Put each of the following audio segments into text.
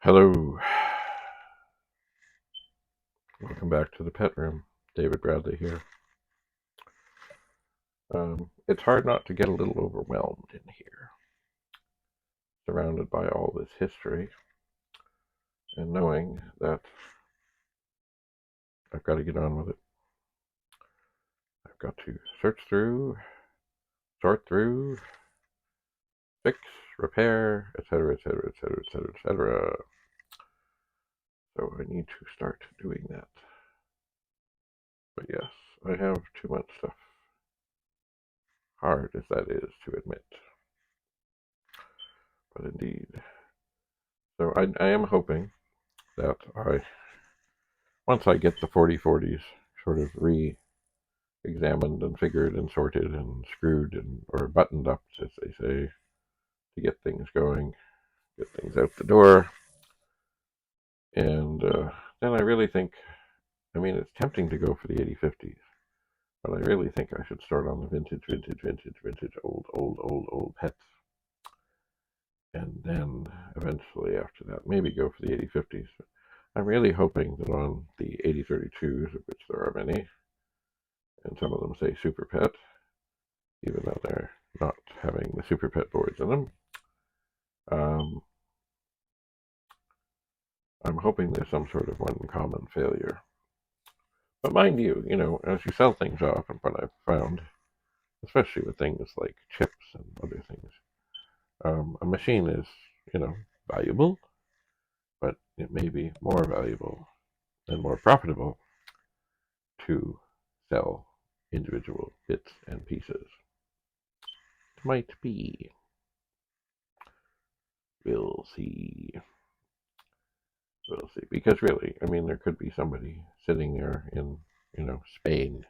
Hello, welcome back to the pet room. David Bradley here. It's hard not to get a little overwhelmed in here, surrounded by all this history, and knowing that I've got to get on with it. I've got to search through, sort through, fix, repair, etc., etc., etc., etc., etc. So I need to start doing that. But yes, I have too much stuff, hard as that is to admit. But indeed. So I am hoping that once I get the 4040s sort of re-examined and figured and sorted and screwed or buttoned up, as they say, to get things going, get things out the door. And then I really think, it's tempting to go for the 8050s, but I really think I should start on the vintage, old pets. And then eventually after that, maybe go for the 8050s. I'm really hoping that on the 8032s, of which there are many, and some of them say Super Pet, even though they're not having the Super Pet boards in them. I'm hoping there's some sort of one common failure. But mind you, as you sell things off, and what I've found, especially with things like chips and other things, a machine is, valuable, but it may be more valuable and more profitable to sell individual bits and pieces. It might be. We'll see. We'll see. Because really, there could be somebody sitting there in, Spain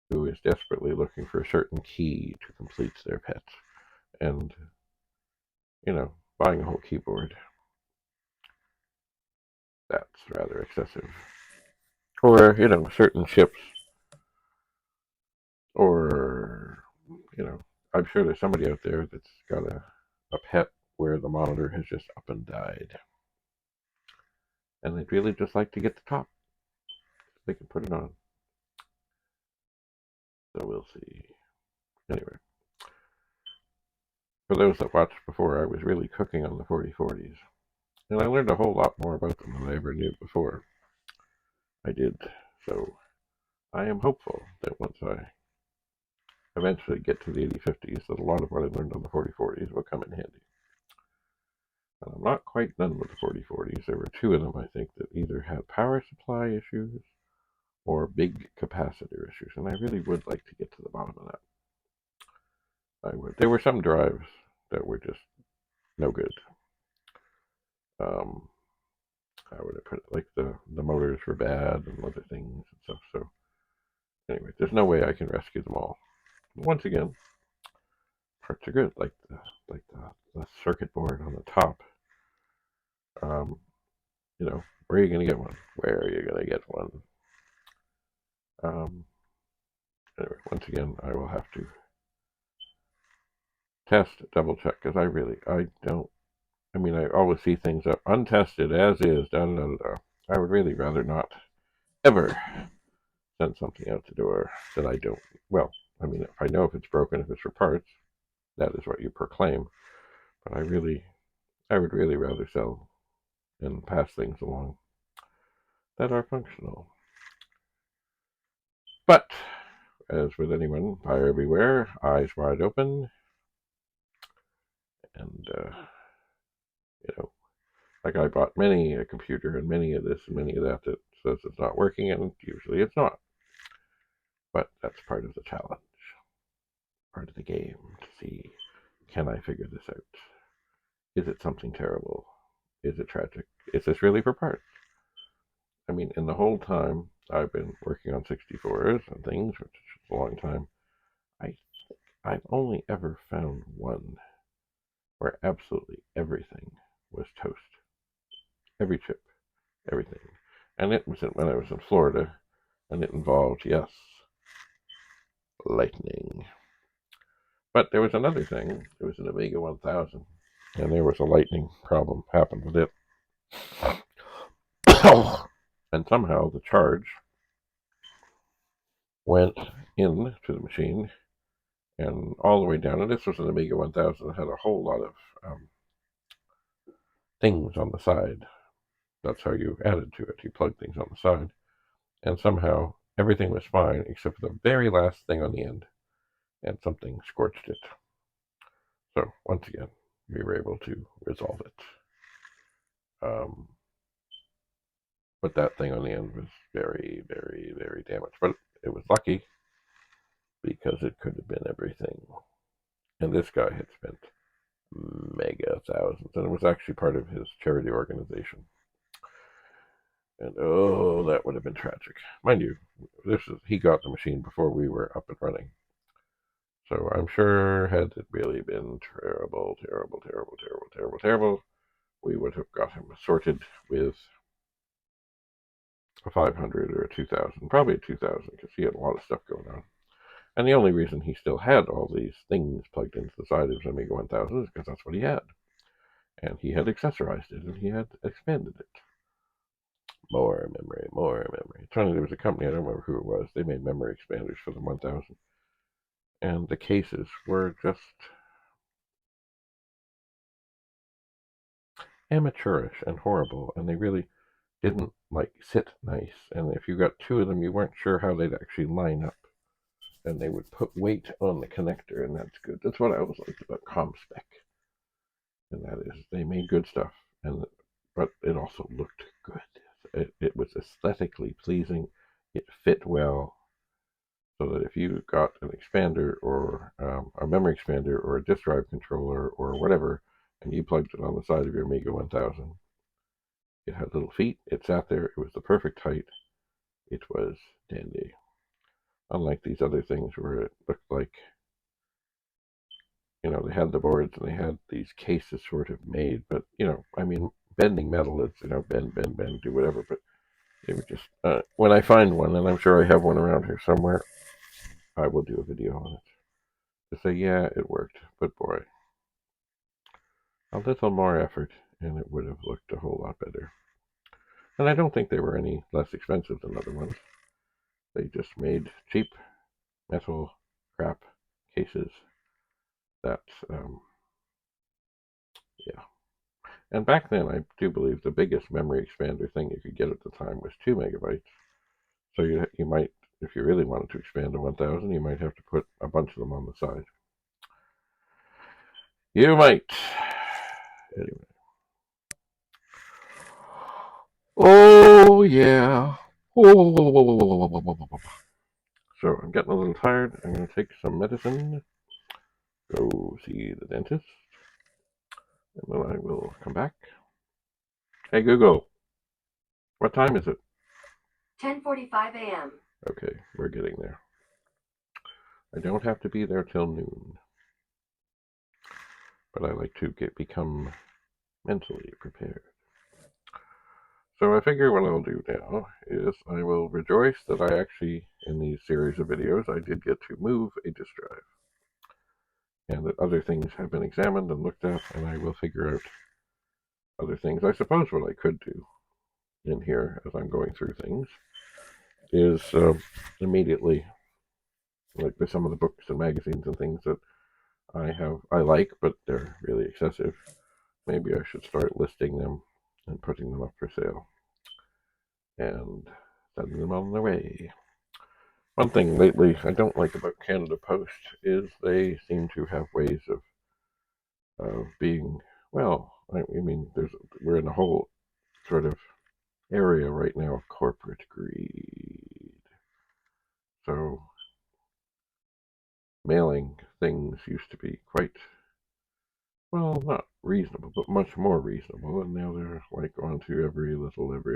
who is desperately looking for a certain key to complete their pet. And, buying a whole keyboard, that's rather excessive. Or, certain chips. Or, I'm sure there's somebody out there that's got a pet where the monitor has just up and died. And they'd really just like to get the top. They can put it on. So we'll see. Anyway. For those that watched before, I was really cooking on the 4040s. And I learned a whole lot more about them than I ever knew before. I did. So I am hopeful that once I eventually get to the 8050s, that a lot of what I learned on the 4040s will come in handy. And I'm not quite done with the 4040s. There were two of them, I think, that either had power supply issues or big capacitor issues. And I really would like to get to the bottom of that. I would. There were some drives that were just no good. How would I put it? Like the motors were bad and other things and stuff. So anyway, there's no way I can rescue them all. But once again, parts are good, like the circuit board on the top. Where are you going to get one? Where are you going to get one? Anyway, once again, I will have to test, double check, because I don't. I always see things up untested as is. I would really rather not ever send something out the door that I don't. Well, if I know if it's broken, if it's for parts, that is what you proclaim. But I would really rather sell and pass things along that are functional. But as with anyone, buyer beware, eyes wide open, and like I bought many a computer and many of this and many of that says it's not working, and usually it's not. But that's part of the challenge, part of the game, to see, can I figure this out? Is it something terrible? Is it tragic? Is this really for parts? In the whole time I've been working on 64s and things, which is a long time, I've only ever found one where absolutely everything was toast. Every chip, everything. And it was when I was in Florida, and it involved, yes, lightning. But there was another thing. It was an Amiga 1000, and there was a lightning problem happened with it. And somehow the charge went into the machine and all the way down. And this was an Amiga 1000 that had a whole lot of things on the side. That's how you added to it. You plugged things on the side. And somehow everything was fine except for the very last thing on the end. And something scorched it. So once again, we were able to resolve it. But that thing on the end was very, very, very damaged. But it was lucky because it could have been everything. And this guy had spent mega thousands, and it was actually part of his charity organization. And oh, that would have been tragic. Mind you, he got the machine before we were up and running. So I'm sure had it really been terrible, we would have got him sorted with a 500 or a 2000, probably a 2000, because he had a lot of stuff going on. And the only reason he still had all these things plugged into the side of his Amiga 1000 is because that's what he had. And he had accessorized it, and he had expanded it. More memory, more memory. There was a company, I don't remember who it was, they made memory expanders for the 1000. And the cases were just amateurish and horrible, and they really didn't sit nice. And if you got two of them, you weren't sure how they'd actually line up. And they would put weight on the connector, and that's good. That's what I always liked about ComSpec. And that is, they made good stuff, but it also looked good. It was aesthetically pleasing. It fit well, so that if you got an expander or a memory expander or a disk drive controller or whatever, and you plugged it on the side of your Amiga 1000, it had little feet. It sat there. It was the perfect height. It was dandy. Unlike these other things where it looked like, they had the boards and they had these cases sort of made, but, bending metal is, bend, do whatever, but they were just, when I find one, and I'm sure I have one around here somewhere, I will do a video on it to say, yeah, it worked, but boy, a little more effort and it would have looked a whole lot better. And I don't think they were any less expensive than other ones. They just made cheap metal crap cases that, yeah. And back then, I do believe the biggest memory expander thing you could get at the time was 2 megabytes. So you might, if you really wanted to expand to 1000, you might have to put a bunch of them on the side. You might. Anyway. Oh, yeah. So I'm getting a little tired. I'm going to take some medicine, go see the dentist, and then I will come back. Hey, Google, what time is it? 10:45 a.m. Okay, we're getting there. I don't have to be there till noon, but I like to become mentally prepared. So I figure what I'll do now is I will rejoice that I actually, in these series of videos, I did get to move a disk drive. And that other things have been examined and looked at, and I will figure out other things. I suppose what I could do in here as I'm going through things is immediately, like with some of the books and magazines and things that I like, but they're really excessive. Maybe I should start listing them and putting them up for sale and sending them on their way. One thing lately I don't like about Canada Post is they seem to have ways of being, well, we're in a whole sort of area right now of corporate greed. So mailing things used to be quite, well, not reasonable, but much more reasonable, and now they're on to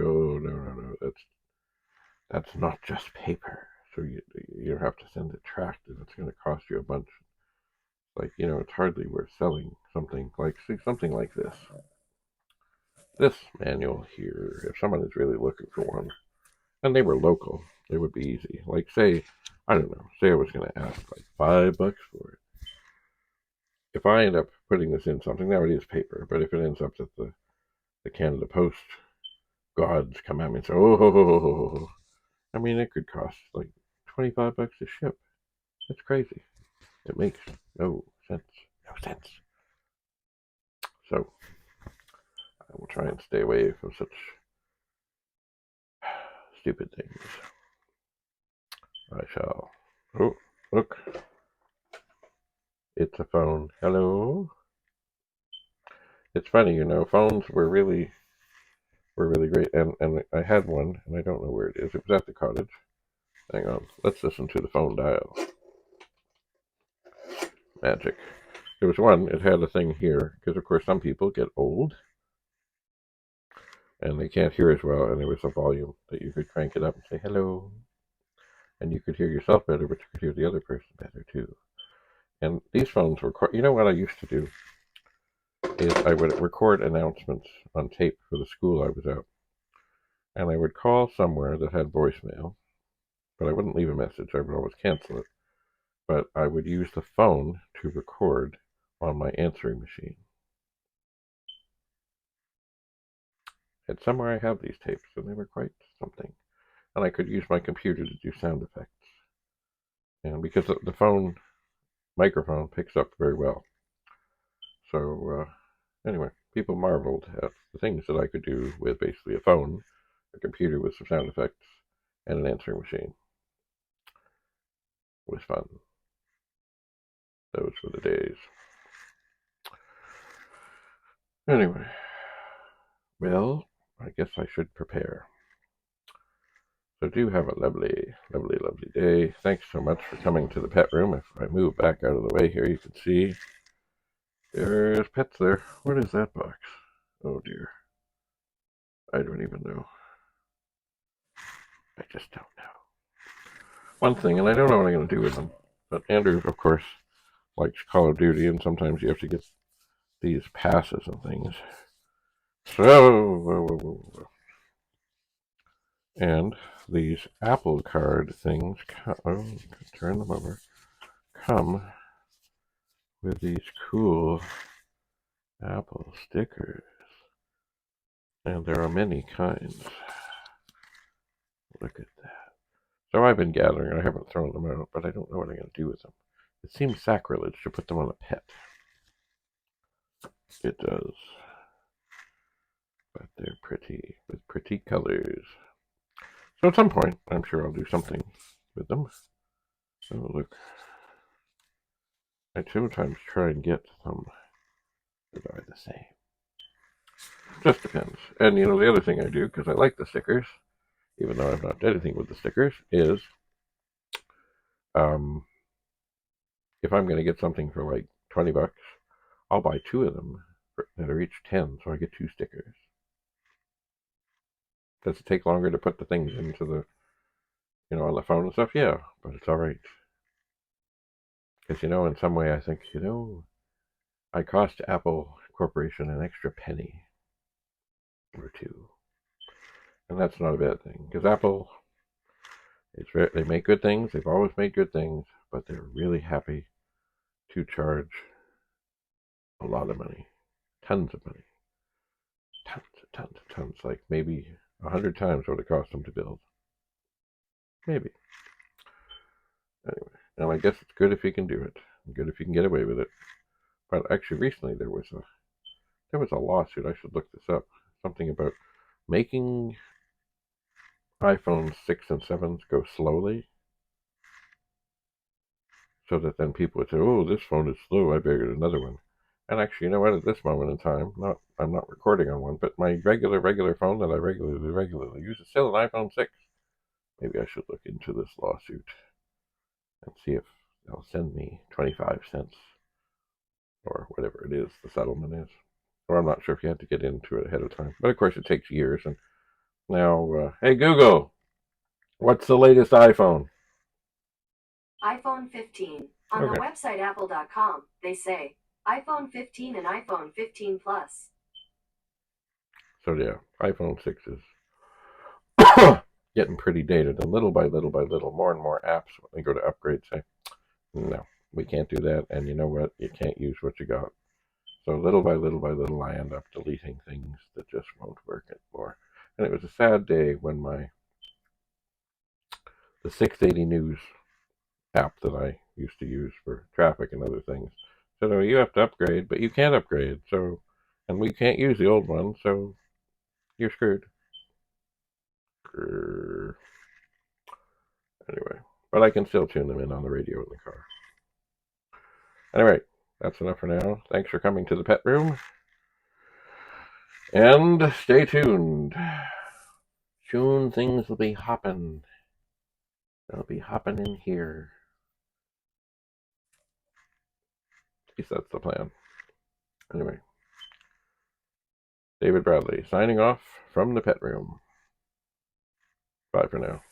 oh, no, that's not just paper. So you have to send it tracked, and it's going to cost you a bunch. It's hardly worth selling something like this. This manual here, if someone is really looking for one, and they were local, it would be easy. Say I was going to ask $5 for it. If I end up putting this in something, now it is paper, but if it ends up that the Canada Post gods come at me and say, oh, I mean, it could cost like $25 to ship. That's crazy. It makes no sense. No sense. So I will try and stay away from such stupid things. I shall. Oh, look. It's a phone. Hello. It's funny, phones were really great, and I had one, and I don't know where it is. It was at the cottage. Hang on. Let's listen to the phone dial. Magic. There was one. It had a thing here because, of course, some people get old and they can't hear as well, and there was a volume that you could crank it up and say hello, and you could hear yourself better, but you could hear the other person better too. And these phones were, what I used to do is I would record announcements on tape for the school I was at, and I would call somewhere that had voicemail, but I wouldn't leave a message. I would always cancel it, but I would use the phone to record on my answering machine. And somewhere I have these tapes, and they were quite something. And I could use my computer to do sound effects. And because the phone microphone picks up very well. So anyway, people marveled at the things that I could do with basically a phone, a computer with some sound effects, and an answering machine. It was fun. Those were the days. Anyway, well, I guess I should prepare. So do have a lovely, lovely, lovely day. Thanks so much for coming to the pet room. If I move back out of the way here, you can see there's pets there. What is that box? Oh dear. I don't even know. I just don't know. One thing, and I don't know what I'm going to do with them, but Andrew, of course, likes Call of Duty, and sometimes you have to get these passes and things. So, and these Apple Card things, turn them over, come with these cool Apple stickers. And there are many kinds. Look at that. So I've been gathering, and I haven't thrown them out, but I don't know what I'm going to do with them. It seems sacrilege to put them on a pet. It does. But they're pretty, with pretty colors. So at some point, I'm sure I'll do something with them. Oh, look. I sometimes try and get some that are the same. Just depends. And the other thing I do, because I like the stickers, even though I've not done anything with the stickers, is if I'm going to get something for like $20, I'll buy 2 of them that are each 10, so I get 2 stickers. Does it take longer to put the things into the, on the phone and stuff? Yeah, but it's all right. Because, in some way I think, I cost Apple Corporation an extra penny or 2. And that's not a bad thing. Because Apple, they make good things. They've always made good things. But they're really happy to charge a lot of money. Tons of money. Tons. Like maybe 100 times what it cost them to build. Maybe. Anyway, and I guess it's good if you can do it. Good if you can get away with it. But actually, recently there was a lawsuit. I should look this up. Something about making iPhone 6 and 7s go slowly, so that then people would say, "Oh, this phone is slow. I better get another one." And actually, you know what? At this moment in time, I'm not recording on one, but my regular phone that I regularly use is still an iPhone 6. Maybe I should look into this lawsuit and see if they'll send me 25 cents or whatever it is the settlement is. Or I'm not sure if you have to get into it ahead of time. But of course, it takes years. And now, hey Google, what's the latest iPhone? iPhone 15. On the website apple.com, they say iPhone 15 and iPhone 15 Plus. So yeah, iPhone 6 is getting pretty dated. And little by little, more and more apps, when they go to upgrade, say, no, we can't do that. And you know what? You can't use what you got. So little by little, I end up deleting things that just won't work anymore. And it was a sad day when the 680 News app that I used to use for traffic and other things said, "Oh, you have to upgrade, but you can't upgrade. So, and we can't use the old one, so you're screwed." Anyway, but I can still tune them in on the radio in the car. Anyway, that's enough for now. Thanks for coming to the pet room. And stay tuned. Soon things will be hopping. They'll be hopping in here. At least that's the plan. Anyway, David Bradley signing off from the pet room. Bye for now.